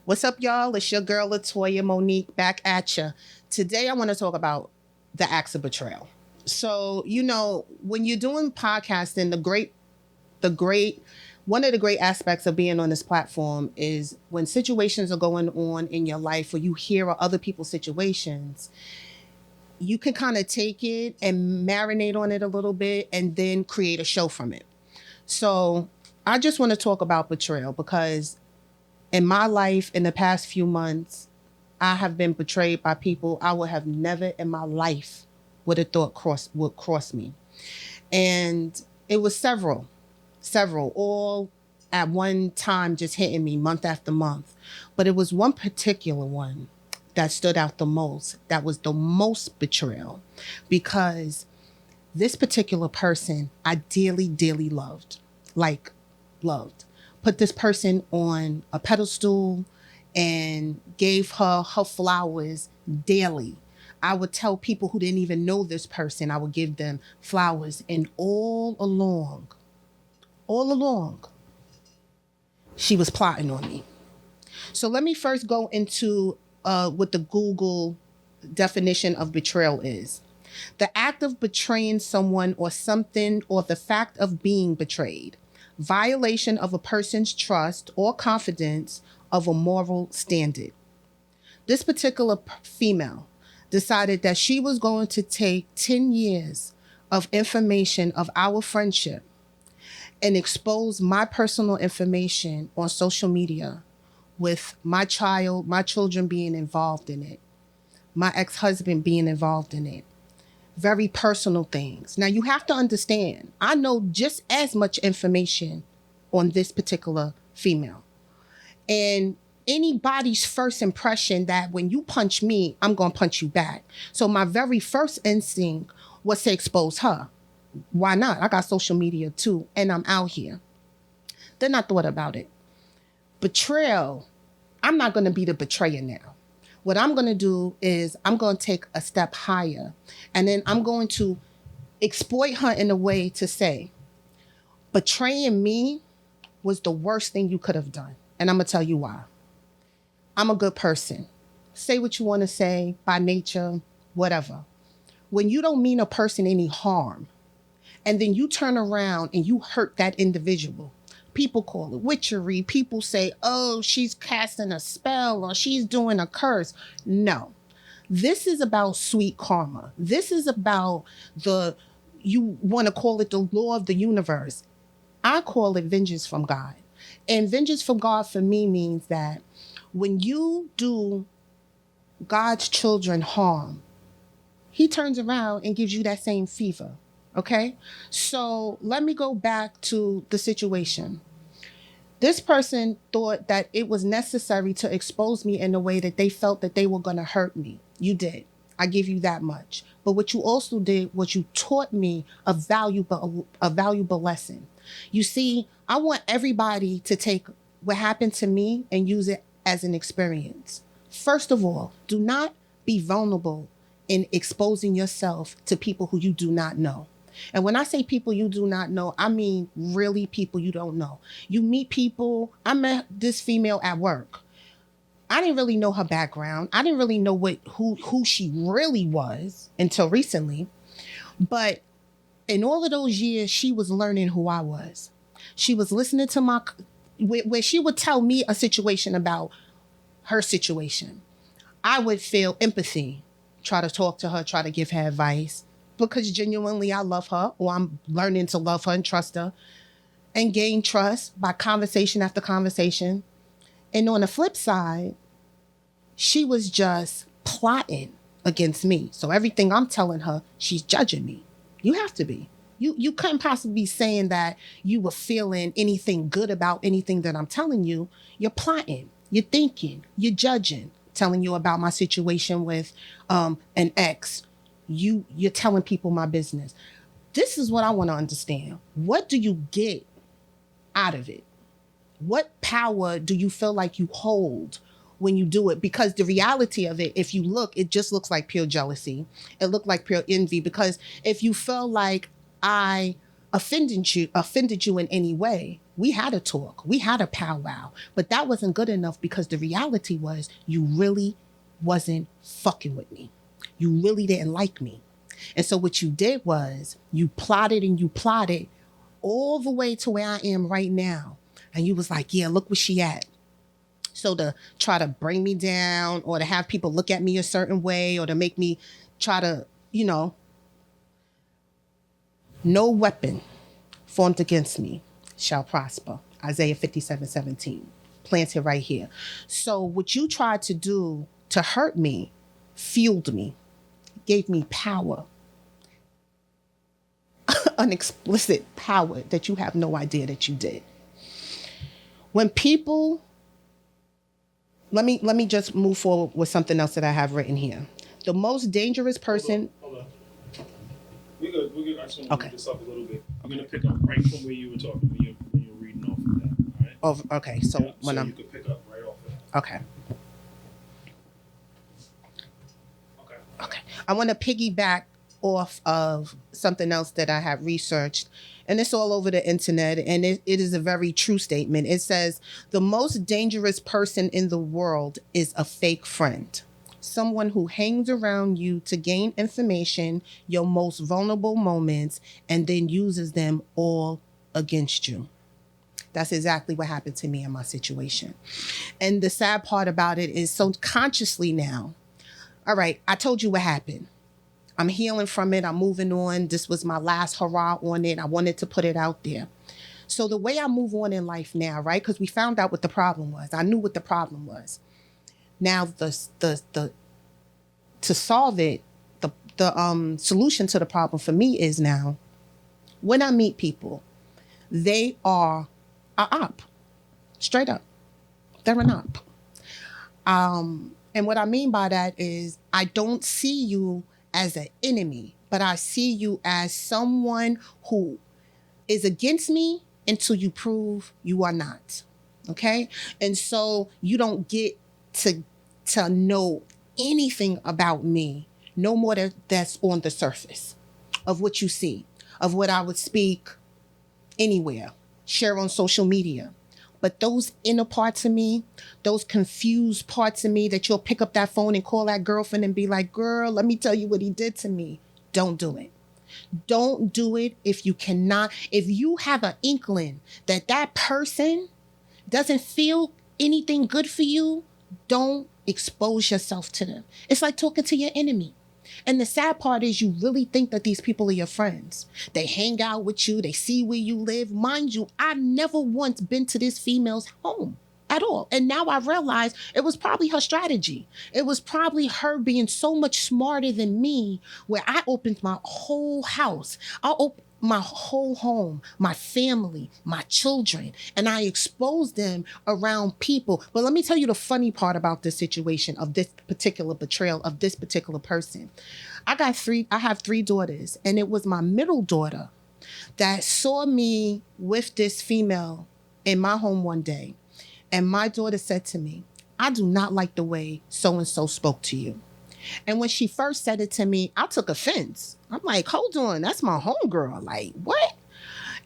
What's up, y'all? It's your girl, Latoya Monique, back at ya. Today, I want to talk about the acts of betrayal. So, when you're doing podcasting, one of the great aspects of being on this platform is when situations are going on in your life or you hear of other people's situations, you can kind of take it and marinate on it a little bit and then create a show from it. So, I just want to talk about betrayal because in my life, in the past few months, I have been betrayed by people I would have never in my life would have thought would cross me. And it was several, all at one time just hitting me month after month. But it was one particular one that stood out the most, that was the most betrayal, because this particular person I dearly, dearly loved, loved. Put this person on a pedestal and gave her flowers daily. I would tell people who didn't even know this person, I would give them flowers. And all along, she was plotting on me. So let me first go into what the Google definition of betrayal is. The act of betraying someone or something, or the fact of being betrayed. Violation of a person's trust or confidence of a moral standard. This particular female decided that she was going to take 10 years of information of our friendship and expose my personal information on social media with my children being involved in it, my ex-husband being involved in it. Very personal things. Now, you have to understand, I know just as much information on this particular female. And anybody's first impression that when you punch me, I'm going to punch you back. So my very first instinct was to expose her. Why not? I got social media too, and I'm out here. Then I thought about it. Betrayal, I'm not going to be the betrayer now. What I'm going to do is I'm going to take a step higher, and then I'm going to exploit her in a way to say, betraying me was the worst thing you could have done. And I'm going to tell you why. I'm a good person. Say what you want to say by nature, whatever. When you don't mean a person any harm, and then you turn around and you hurt that individual, people call it witchery. People say, oh, she's casting a spell or she's doing a curse. No, this is about sweet karma. This is about you want to call it the law of the universe. I call it vengeance from God. And vengeance from God for me means that when you do God's children harm, he turns around and gives you that same fever. Okay, so let me go back to the situation. This person thought that it was necessary to expose me in a way that they felt that they were going to hurt me. You did. I give you that much. But what you also did was you taught me a valuable lesson. You see, I want everybody to take what happened to me and use it as an experience. First of all, do not be vulnerable in exposing yourself to people who you do not know. And when I say people you do not know, I mean really people you don't know. You meet people. I met this female at work. I didn't really know her background. I didn't really know who she really was until recently. But in all of those years, she was learning who I was. She was listening to where she would tell me a situation about her situation. I would feel empathy, try to talk to her, try to give her advice. Because genuinely I love her, or I'm learning to love her and trust her, and gain trust by conversation after conversation. And on the flip side, she was just plotting against me. So everything I'm telling her, she's judging me. You have to be. You couldn't possibly be saying that you were feeling anything good about anything that I'm telling you. You're plotting, you're thinking, you're judging, telling you about my situation with an ex. You're telling people my business. This is what I want to understand. What do you get out of it? What power do you feel like you hold when you do it? Because the reality of it, if you look, it just looks like pure jealousy. It looked like pure envy. Because if you feel like I offended you in any way, we had a talk, we had a powwow, but that wasn't good enough because the reality was you really wasn't fucking with me. You really didn't like me. And so what you did was you plotted and you plotted all the way to where I am right now. And you was like, yeah, look where she at. So to try to bring me down or to have people look at me a certain way or to make me try to, no weapon formed against me shall prosper. Isaiah 57:17, planted right here. So what you tried to do to hurt me fueled me, gave me power, an explicit power that you have no idea that you did. When people, let me just move forward with something else that I have written here. The most dangerous person. Hold on. We're good. I just want to move this up a little bit. I'm going to pick up right from where you were talking, when you're reading off of that. All right? Okay. So yeah, when you could pick up right off of that. Okay. I want to piggyback off of something else that I have researched, and it's all over the internet, and it is a very true statement. It says, the most dangerous person in the world is a fake friend. Someone who hangs around you to gain information, your most vulnerable moments, and then uses them all against you. That's exactly what happened to me in my situation. And the sad part about it is so consciously now, all right, I told you what happened. I'm healing from it. I'm moving on. This was my last hurrah on it. I wanted to put it out there. So the way I move on in life now, right? Because we found out what the problem was. I knew what the problem was. Now to solve it, the solution to the problem for me is now, when I meet people, they are a op, straight up. They're an op. And what I mean by that is I don't see you as an enemy, but I see you as someone who is against me until you prove you are not. Okay? And so you don't get to know anything about me, no more that's on the surface of what you see, of what I would speak anywhere, share on social media. But those inner parts of me, those confused parts of me that you'll pick up that phone and call that girlfriend and be like, girl, let me tell you what he did to me. Don't do it. Don't do it if you cannot. If you have an inkling that person doesn't feel anything good for you, don't expose yourself to them. It's like talking to your enemy. And the sad part is you really think that these people are your friends. They hang out with you. They see where you live. Mind you, I've never once been to this female's home at all. And now I realize it was probably her strategy. It was probably her being so much smarter than me, where I opened my whole house. I opened my whole home, my family, my children, and I exposed them around people. But let me tell you the funny part about this situation, of this particular betrayal, of this particular person. I have three daughters, and it was my middle daughter that saw me with this female in my home one day. And my daughter said to me, I do not like the way so-and-so spoke to you. And when she first said it to me, I took offense. I'm like, hold on, that's my homegirl. Like, what?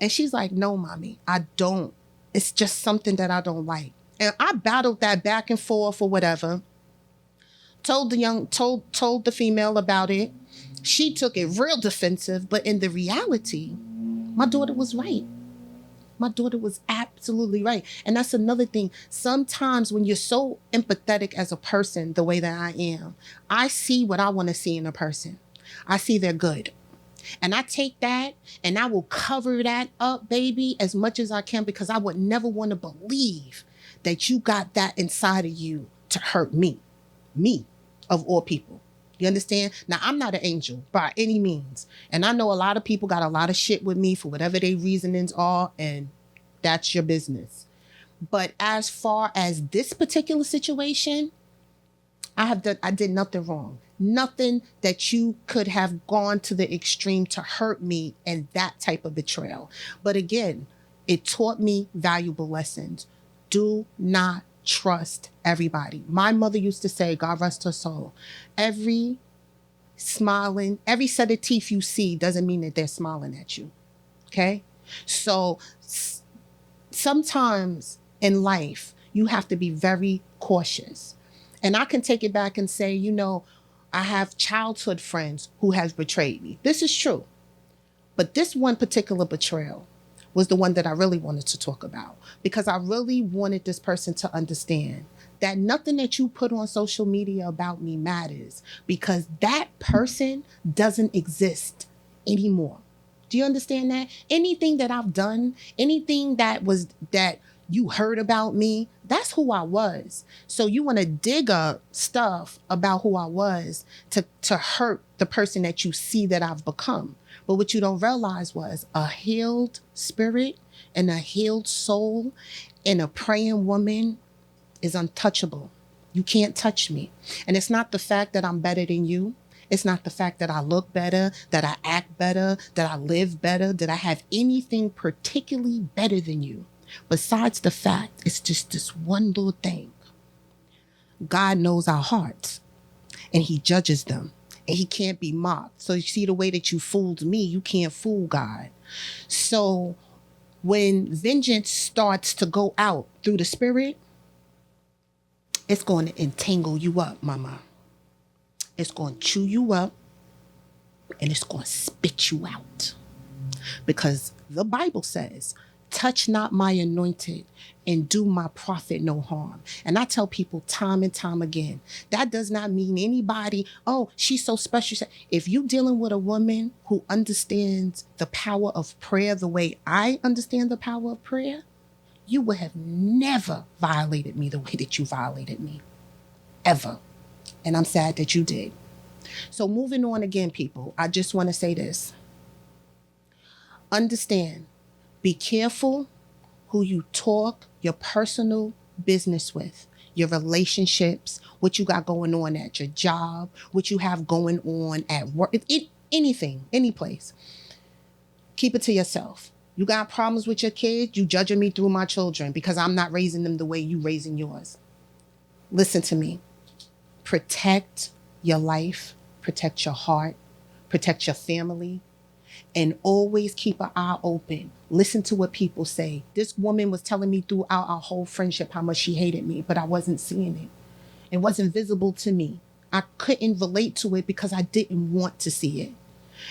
And she's like, no, mommy, I don't. It's just something that I don't like. And I battled that back and forth or whatever. Told the female about it. She took it real defensive, but in the reality, my daughter was right. My daughter was absolutely right. And that's another thing. Sometimes when you're so empathetic as a person, the way that I am, I see what I want to see in a person. I see their good. And I take that and I will cover that up, baby, as much as I can, because I would never want to believe that you got that inside of you to hurt me of all people. You understand? Now, I'm not an angel by any means. And I know a lot of people got a lot of shit with me for whatever their reasonings are, and that's your business. But as far as this particular situation, I did nothing wrong. Nothing that you could have gone to the extreme to hurt me and that type of betrayal. But again, it taught me valuable lessons. Do not trust everybody. My mother used to say, God rest her soul, every smiling. Every set of teeth you see doesn't mean that they're smiling at you. Okay? So sometimes in life, you have to be very cautious. And I can take it back and say, you know, I have childhood friends who has betrayed me. This is true. But this one particular betrayal was the one that I really wanted to talk about, because I really wanted this person to understand that nothing that you put on social media about me matters, because that person doesn't exist anymore. Do you understand that? Anything that I've done, anything that you heard about me, that's who I was. So you want to dig up stuff about who I was to hurt the person that you see that I've become. But what you don't realize was a healed spirit and a healed soul and a praying woman is untouchable. You can't touch me. And it's not the fact that I'm better than you. It's not the fact that I look better, that I act better, that I live better, that I have anything particularly better than you. Besides the fact, it's just this one little thing. God knows our hearts and he judges them. And he can't be mocked. So you see, the way that you fooled me, you can't fool God. So when vengeance starts to go out through the spirit, it's going to entangle you up, mama. It's going to chew you up and it's going to spit you out. Because the Bible says, touch not my anointed and do my prophet no harm. And I tell people time and time again, that does not mean anybody, oh, she's so special. If you're dealing with a woman who understands the power of prayer the way I understand the power of prayer, you would have never violated me the way that you violated me. Ever. And I'm sad that you did. So moving on again, people, I just want to say this. Understand, be careful who you talk your personal business with, your relationships, what you got going on at your job, what you have going on at work, anything, any place. Keep it to yourself. You got problems with your kids, you judging me through my children because I'm not raising them the way you raising yours. Listen to me. Protect your life, protect your heart, protect your family, and always keep an eye open. Listen to what people say. This woman was telling me throughout our whole friendship how much she hated me, but I wasn't seeing it. It wasn't visible to me. I couldn't relate to it because I didn't want to see it.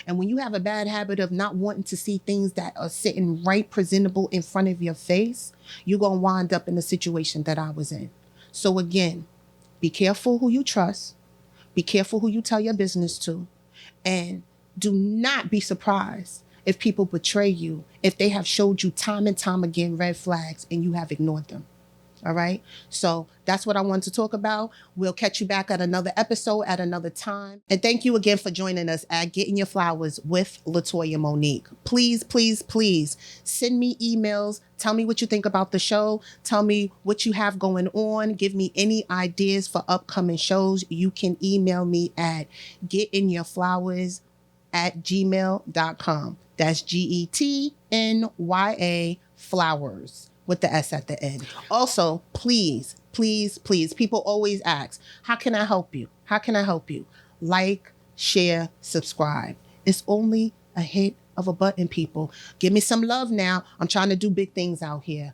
And when you have a bad habit of not wanting to see things that are sitting right presentable in front of your face, you're going to wind up in the situation that I was in. So again, be careful who you trust. Be careful who you tell your business to. And do not be surprised if people betray you, if they have showed you time and time again red flags and you have ignored them. All right. So that's what I wanted to talk about. We'll catch you back at another episode at another time. And thank you again for joining us at Getting Your Flowers with Latoya Monique. Please, please, please send me emails. Tell me what you think about the show. Tell me what you have going on. Give me any ideas for upcoming shows. You can email me at gettingyourflowers@gmail.com. That's GETNYA flowers with the S at the end. Also, please, please, please, people always ask, how can I help you? How can I help you? Like, share, subscribe. It's only a hit of a button, people. Give me some love now. I'm trying to do big things out here.